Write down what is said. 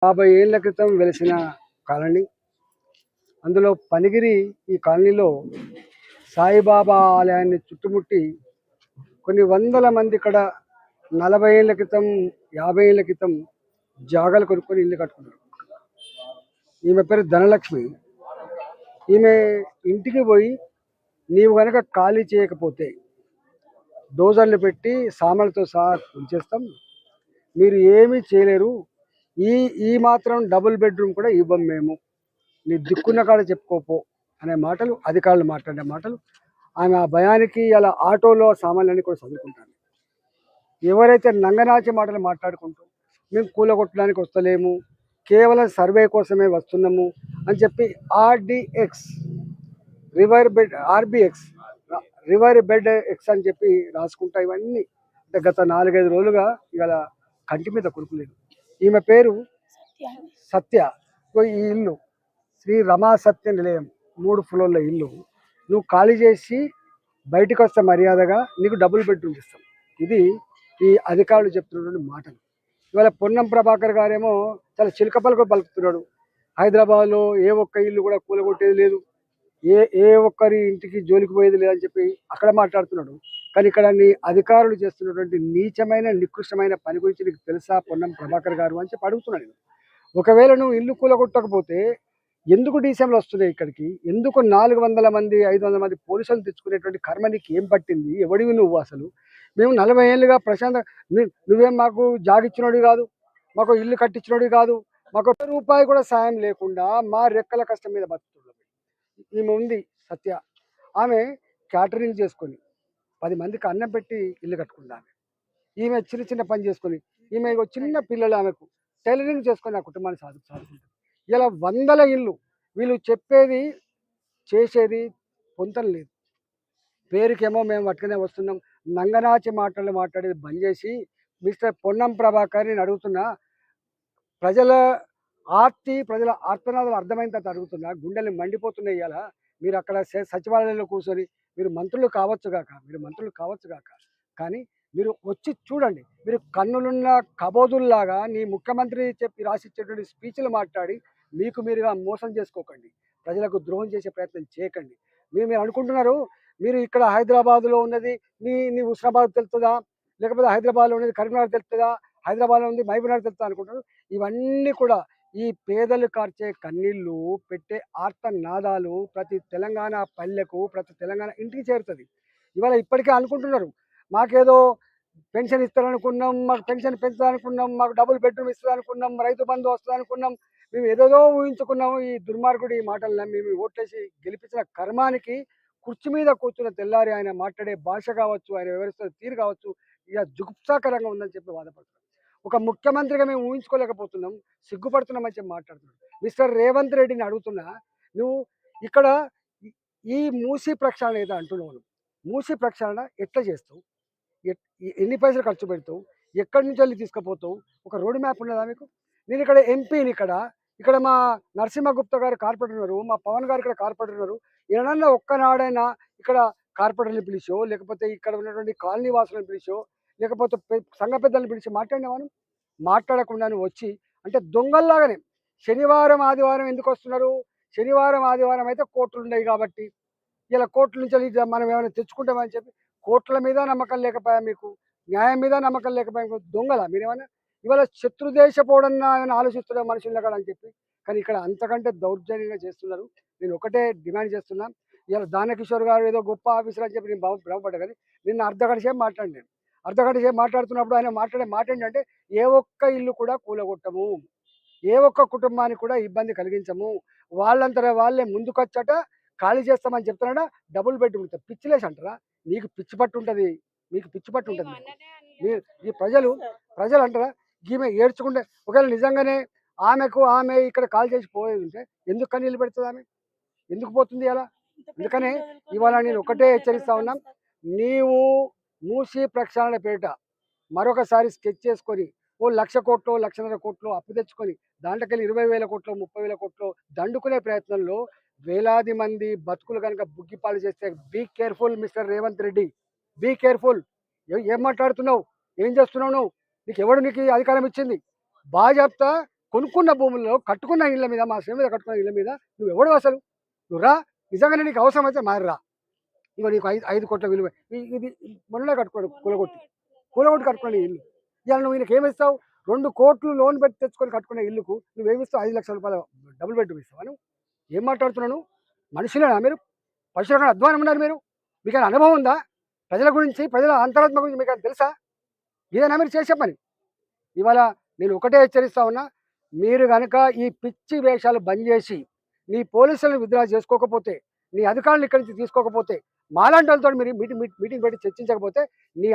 50 ఏళ్ల క్రితం వెలిసిన కాలనీ. అందులో పనిగిరి ఈ కాలనీలో సాయిబాబా ఆలయాన్ని చుట్టుముట్టి కొన్ని వందల మంది ఇక్కడ 40 ఏళ్ల క్రితం 50 ఏళ్ల క్రితం జాగాలు కొనుక్కొని ఇల్లు కట్టుకున్నారు. ఈమె పేరు ధనలక్ష్మి. ఈమె ఇంటికి పోయి నీవు కనుక ఖాళీ చేయకపోతే డోజర్లు పెట్టి సామాన్లతో సహా ఉంచేస్తాం, మీరు ఏమీ చేయలేరు, ఈ ఈ మాత్రం డబుల్ బెడ్రూమ్ కూడా ఇవ్వం మేము, నీ దిక్కున్న కాడ చెప్పుకోపో అనే మాటలు, అధికారులు మాట్లాడే మాటలు. ఆమె ఆ భయానికి అలా ఆటోలో సామాన్లన్నీ కూడా చదువుకుంటాను. ఎవరైతే నంగనాచి మాటలు మాట్లాడుకుంటూ మేము కూలగొట్టడానికి వస్తలేము, కేవలం సర్వే కోసమే వస్తున్నాము అని చెప్పి ఆర్డిఎక్స్ రివర్ బెడ్ ఎక్స్ అని చెప్పి రాసుకుంటా ఇవన్నీ అంటే గత 4-5 రోజులుగా ఇవాళ కంటి మీద కొడుకులేదు. ఈమె పేరు సత్య. ఈ ఇల్లు శ్రీ రమా సత్య నిలయం 3 ఫ్లోర్ల ఇల్లు. నువ్వు ఖాళీ చేసి బయటకు వస్తే మర్యాదగా నీకు డబుల్ బెడ్రూమ్ ఇస్తాం. ఇది ఈ అధికారులు చెప్తున్నటువంటి మాటలు. ఇవాళ పొన్నం ప్రభాకర్ గారేమో చాలా చిలకపలకు పలుకుతున్నాడు. హైదరాబాద్లో ఏ ఒక్క ఇల్లు కూడా కూలగొట్టేది లేదు, ఏ ఒక్కరి ఇంటికి జోలికి పోయేది లేదని చెప్పి అక్కడ మాట్లాడుతున్నాడు. కానీ ఇక్కడ నీ అధికారులు చేస్తున్నటువంటి నీచమైన నికృష్టమైన పని గురించి నీకు తెలుసా పొన్నం ప్రభాకర్ గారు అని చెప్పి అడుగుతున్నాను నేను. ఒకవేళ నువ్వు ఇల్లు కూలగొట్టకపోతే ఎందుకు డీసీఎంలు వస్తున్నాయి ఇక్కడికి? ఎందుకు 400 మంది 500 మంది పోలీసులు తెచ్చుకునేటువంటి కర్మ నీకు ఏం పట్టింది? ఎవడివి నువ్వు అసలు? మేము 40 ఏళ్ళుగా ప్రశాంత, నువ్వేం మాకు జాగిచ్చినోడి కాదు, మాకు ఇల్లు కట్టించినోడి కాదు, మాకు రూపాయి కూడా సాయం లేకుండా మా రెక్కల కష్టం మీద బతుకుతున్నాం. ఈమె ఉంది సత్య. ఆమె క్యాటరింగ్ చేసుకొని 10 మందికి అన్నం పెట్టి ఇల్లు కట్టుకుంది. ఈమె చిన్న చిన్న పని చేసుకొని, ఈమె చిన్న పిల్లలు, ఆమెకు టైలరింగ్ చేసుకొని ఆ కుటుంబాన్ని సాదుకుంటుంది. ఇలా వందల ఇల్లు. వీళ్ళు చెప్పేది చేసేది పొంతం లేదు. పేరుకేమో మేము పట్టుకునే వస్తున్నాం. నంగనాచి మాటలు మాట్లాడేది బంద్ చేసి మిస్టర్ పొన్నం ప్రభాకర్ నేను అడుగుతున్నా, ప్రజల ప్రజల ఆర్తనాదాలు అర్థమైన తర్వాత అడుగుతున్నా, గుండెలు మండిపోతున్నాయి. ఇలా మీరు అక్కడ సచివాలయంలో కూర్చొని మీరు మంత్రులు కావచ్చుగాక, కానీ మీరు వచ్చి చూడండి. మీరు కన్నులున్న కబోదుల్లాగా నీ ముఖ్యమంత్రి చెప్పి రాసిచ్చేటువంటి స్పీచ్లు మాట్లాడి మీకు మీరుగా మోసం చేసుకోకండి, ప్రజలకు ద్రోహం చేసే ప్రయత్నం చేయకండి. మీరు అనుకుంటున్నారు మీరు ఇక్కడ హైదరాబాద్లో ఉన్నది నీ హుస్నాబాద్ తెలుస్తుందా, లేకపోతే హైదరాబాద్లో ఉన్నది కరీంనగర్ తెలుస్తుందా, హైదరాబాద్లో ఉంది మహబూబ్నగర్ తెలుస్తుందా అనుకుంటారు. ఇవన్నీ కూడా ఈ పేదలు కార్చే కన్నీళ్ళు, పెట్టే ఆర్తనాదాలు ప్రతి తెలంగాణ పల్లెకు, ప్రతి తెలంగాణ ఇంటికి చేరుతుంది. ఇవాళ ఇప్పటికే అనుకుంటున్నారు మాకేదో పెన్షన్ ఇస్తారనుకున్నాం, మాకు పెన్షన్ పెంచాలనుకున్నాం, మాకు డబుల్ బెడ్రూమ్ ఇస్తారనుకున్నాం, రైతు బంధు వస్తుందనుకున్నాం, మేము ఏదేదో ఊహించుకున్నాము. ఈ దుర్మార్గుడు ఈ మాటలు నమ్మి మేము ఓట్లేసి గెలిపించిన కర్మానికి కుర్చీ మీద కూర్చున్న తెల్లారి ఆయన మాట్లాడే భాష కావచ్చు, ఆయన వివరిస్తున్న తీరు కావచ్చు, ఇక జుగుప్సాకరంగా ఉందని చెప్పి బాధపడుతున్నాం. ఒక ముఖ్యమంత్రిగా మేము ఊహించుకోలేకపోతున్నాం, సిగ్గుపడుతున్నామని చెప్పి మాట్లాడుతున్నాం. మిస్టర్ రేవంత్ రెడ్డిని అడుగుతున్నా, నువ్వు ఇక్కడ ఈ మూసీ ప్రక్షాళన ఏదో అంటున్నావు, మూసీ ప్రక్షాళన ఎట్లా చేస్తావు? ఎన్ని పైసలు ఖర్చు పెడతావు? ఎక్కడి నుంచి వెళ్ళి తీసుకుపోతావు? ఒక రోడ్ మ్యాప్ ఉన్నదా మీకు? నేను ఇక్కడ ఎంపీని, ఇక్కడ మా నరసింహగుప్తా గారు కార్పొరేటర్ ఉన్నారు, మా పవన్ గారు ఇక్కడ కార్పొరేటర్ ఉన్నారు. ఏమన్నా ఒక్కనాడైనా ఇక్కడ కార్పొరేటర్ని పిలిచో, లేకపోతే ఇక్కడ ఉన్నటువంటి కాలనీ వాసులను పిలిచో, లేకపోతే సంఘ పెద్దలను పిలిచి మాట్లాడినావాను? మాట్లాడకుండా వచ్చి అంటే దొంగల్లాగానే శనివారం ఆదివారం ఎందుకు వస్తున్నారు? శనివారం ఆదివారం అయితే కోర్టులు ఉన్నాయి కాబట్టి, ఇలా కోర్టుల నుంచి మనం ఏమైనా తెచ్చుకుంటామని చెప్పి కోర్టుల మీద నమ్మకం లేకపోయా మీకు, న్యాయం మీద నమ్మకం లేకపోయా దొంగల మీరేమైనా? ఇవాళ శత్రుదేశపోవడన్నా ఏమైనా ఆలోచిస్తున్నా మనుషులు అని చెప్పి. కానీ ఇక్కడ అంతకంటే దౌర్జన్యంగా చేస్తున్నారు. నేను ఒకటే డిమాండ్ చేస్తున్నా, ఇలా దానకిషోర్ గారు ఏదో గొప్ప ఆఫీసర్ అని చెప్పి నేను భ్రమపడ్డా. కానీ నిన్న అర్ధగంట సేపు మాట్లాడినాను. అర్ధగంట సేపు మాట్లాడుతున్నప్పుడు ఆయన మాట్లాడే మాట ఏంటంటే, ఏ ఒక్క ఇల్లు కూడా కూలగొట్టము, ఏ ఒక్క కుటుంబానికి కూడా ఇబ్బంది కలిగించము, వాళ్ళంతా వాళ్ళే ముందుకొచ్చట ఖాళీ చేస్తామని చెప్తున్నాడా. డబుల్ బెడ్రూమ్ పిచ్చిలేసి అంటారా? నీకు పిచ్చి పట్టు ఉంటుంది, మీకు పిచ్చి పట్టు ఉంటుంది. మీరు ఈ ప్రజలు అంటారా? ఈమె ఏడ్చుకుంటే ఒకవేళ నిజంగానే ఆమె ఇక్కడ కాల్ చేసి పోయేది ఉంటే ఎందుకు కన్నీళ్ళు పెడుతుంది? ఆమె ఎందుకు పోతుంది అలా? అందుకనే ఇవాళ నేను ఒకటే హెచ్చరిస్తా ఉన్నాం, నీవు మూసీ ప్రక్షాళన పేరిట మరొకసారి స్కెచ్ చేసుకొని ఓ 1,00,000 కోట్లు 1,50,000 కోట్లు అప్పు తెచ్చుకొని దాంట్లోకెళ్ళి 20,000 కోట్లు 30,000 కోట్లు దండుకునే ప్రయత్నంలో వేలాది మంది బతుకులు కనుక బుగ్గిపాలు చేస్తే be careful mister Revanth Reddy, be careful. ఏం మాట్లాడుతున్నావు? ఏం చేస్తున్నావు నువ్వు? నీకు ఎవడు నీకు అధికారం ఇచ్చింది? బాజాప్తా కొనుక్కున్న భూముల్లో కట్టుకున్న ఇళ్ళ మీద, మా శ్రేణి మీద కట్టుకున్న ఇళ్ళ మీద నువ్వు ఎవడు అసలు? నువ్వు రా, నిజంగానే నీకు అవసరం అయితే మారిరా. ఇగో నీకు 5 కోట్ల విలువ ఇది మొన్ననే కట్టుకోడు, కూలగొట్టి కట్టుకునే ఇల్లు. ఇవాళ నువ్వు ఈయనకి ఏమిస్తావు? 2 కోట్లు లోన్ పెట్టి తెచ్చుకొని కట్టుకునే ఇల్లుకు నువ్వేమిస్తావు? 5 లక్షల రూపాయల డబుల్ బెడ్రూమ్ ఇస్తావా నువ్వు? ఏం మాట్లాడుతున్నాను? మనుషులేనా మీరు? పశువుల కన్నా అధ్వానం ఉన్నారు మీరు? మీకు అనుభవం ఉందా? ప్రజల గురించి, ప్రజల అంతరాత్మ గురించి మీకు తెలుసా? ఇదేనా మీరు చేసే పని? ఇవాళ నేను ఒకటే హెచ్చరిస్తా ఉన్నా, మీరు కనుక ఈ పిచ్చి వేషాలు బంద్ చేసి నీ పోలీసులను విత్డ్రా చేసుకోకపోతే, నీ అధికారులు ఇక్కడి నుంచి తీసుకోకపోతే, మాలాంటి వాళ్ళతో మీరు మీటింగ్ పెట్టి చర్చించకపోతే నీ